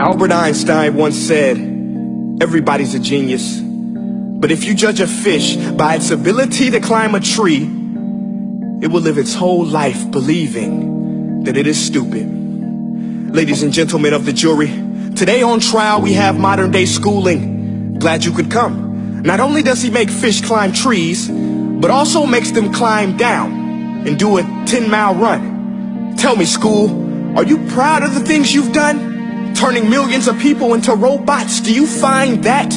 Albert Einstein once said, everybody's a genius. But if you judge a fish by its ability to climb a tree, it will live its whole life believing that it is stupid. Ladies and gentlemen of the jury, today on trial we have modern day schooling. Glad you could come. Not only does he make fish climb trees, but also makes them climb down and do a 10-mile run. Tell me, school, are you proud of the things you've done? Turning millions of people into robots, do you find that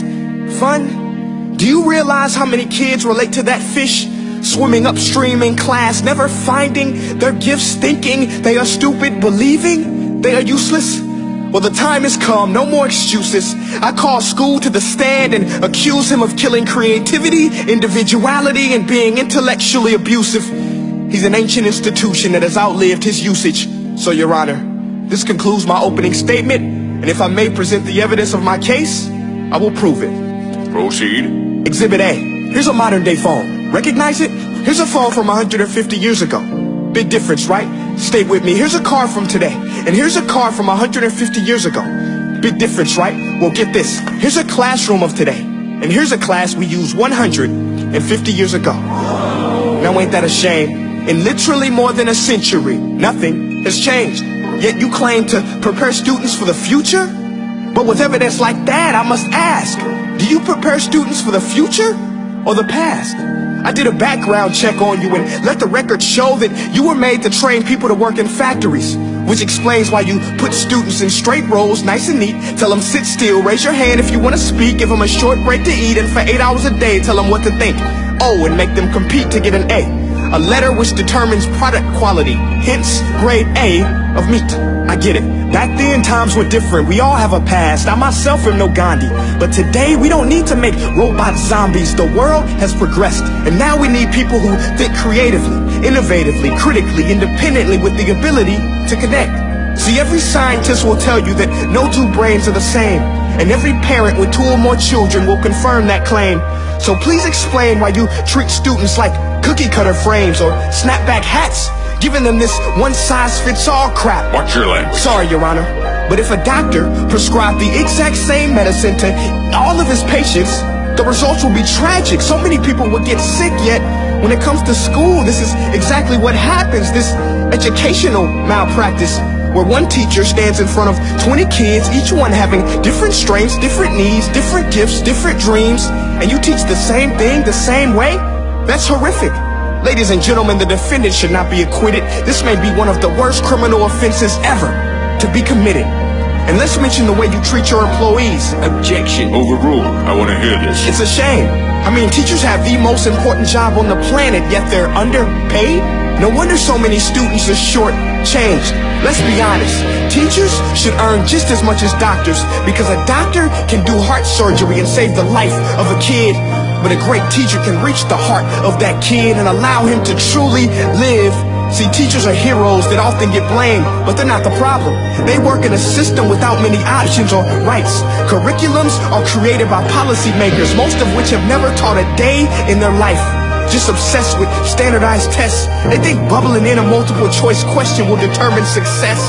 fun? Do you realize how many kids relate to that fish? Swimming upstream in class, never finding their gifts, thinking they are stupid, believing they are useless? Well, the time has come, no more excuses. I call school to the stand and accuse him of killing creativity, individuality, and being intellectually abusive. He's an ancient institution that has outlived his usage. So, Your Honor, this concludes my opening statement, and if I may present the evidence of my case, I will prove it. Proceed. Exhibit A. Here's a modern day phone. Recognize it? Here's a phone from 150 years ago. Big difference, right? Stay with me. Here's a car from today, and here's a car from 150 years ago. Big difference, right? Well, get this. Here's a classroom of today, and here's a class we used 150 years ago. Now ain't that a shame? In literally more than a century, nothing has changed. Yet you claim to prepare students for the future? But with evidence like that, I must ask, do you prepare students for the future or the past? I did a background check on you and let the record show that you were made to train people to work in factories, which explains why you put students in straight rows, nice and neat, tell them sit still, raise your hand if you want to speak, give them a short break to eat, and for 8 hours a day tell them what to think. Oh, and make them compete to get an A. A letter which determines product quality, hence grade A of meat. I get it. Back then, times were different. We all have a past. I myself am no Gandhi. But today, we don't need to make robot zombies. The world has progressed. And now we need people who think creatively, innovatively, critically, independently, with the ability to connect. See, every scientist will tell you that no two brains are the same. And every parent with 2 or more children will confirm that claim. So please explain why you treat students like cookie cutter frames or snapback hats, giving them this one-size-fits-all crap. Watch your language. Sorry, Your Honor, but if a doctor prescribed the exact same medicine to all of his patients, the results will be tragic. So many people will get sick, yet when it comes to school, this is exactly what happens, this educational malpractice, where one teacher stands in front of 20 kids, each one having different strengths, different needs, different gifts, different dreams, and you teach the same thing the same way? That's horrific. Ladies and gentlemen, the defendant should not be acquitted. This may be one of the worst criminal offenses ever to be committed. And let's mention the way you treat your employees. Objection. Overruled. I want to hear this. It's a shame. I mean, teachers have the most important job on the planet, yet they're underpaid? No wonder so many students are short-changed. Let's be honest. Teachers should earn just as much as doctors, because a doctor can do heart surgery and save the life of a kid. But a great teacher can reach the heart of that kid and allow him to truly live. See, teachers are heroes that often get blamed, but they're not the problem. They work in a system without many options or rights. Curriculums are created by policymakers, most of which have never taught a day in their life. Just obsessed with standardized tests. They think bubbling in a multiple choice question will determine success.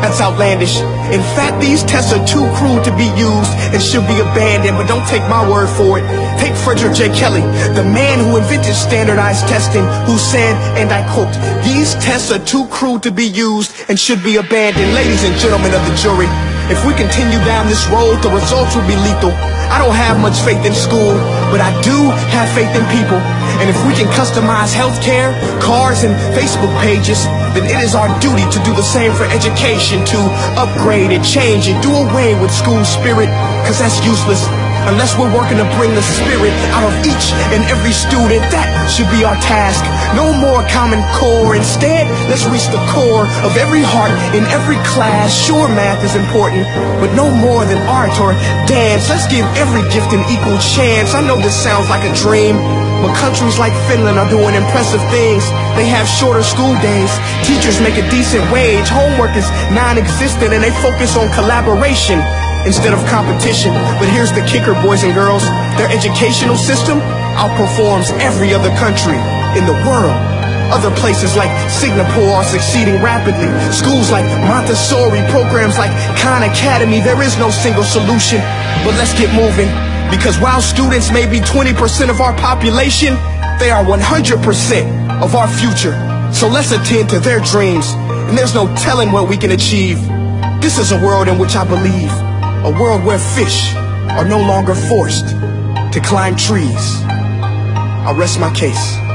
That's outlandish. In fact, these tests are too cruel to be used and should be abandoned, but don't take my word for it. Take Frederick J. Kelly, the man who invented standardized testing, who said, and I quote, "These tests are too cruel to be used and should be abandoned." Ladies and gentlemen of the jury, if we continue down this road, the results will be lethal. I don't have much faith in school, but I do have faith in people. And if we can customize healthcare, cars, and Facebook pages, then it is our duty to do the same for education, to upgrade and change and do away with school spirit, because that's useless. Unless we're working to bring the spirit out of each and every student, that should be our task. No more Common Core. Instead, let's reach the core of every heart in every class. Sure, math is important, but no more than art or dance. Let's give every gift an equal chance. I know this sounds like a dream, but countries like Finland are doing impressive things. They have shorter school days. Teachers make a decent wage. Homework is non-existent, and they focus on collaboration instead of competition. But here's the kicker, boys and girls. Their educational system outperforms every other country in the world. Other places like Singapore are succeeding rapidly. Schools like Montessori, programs like Khan Academy. There is no single solution, but let's get moving. Because while students may be 20% of our population, they are 100% of our future. So let's attend to their dreams, and there's no telling what we can achieve. This is a world in which I believe, a world where fish are no longer forced to climb trees. I'll rest my case.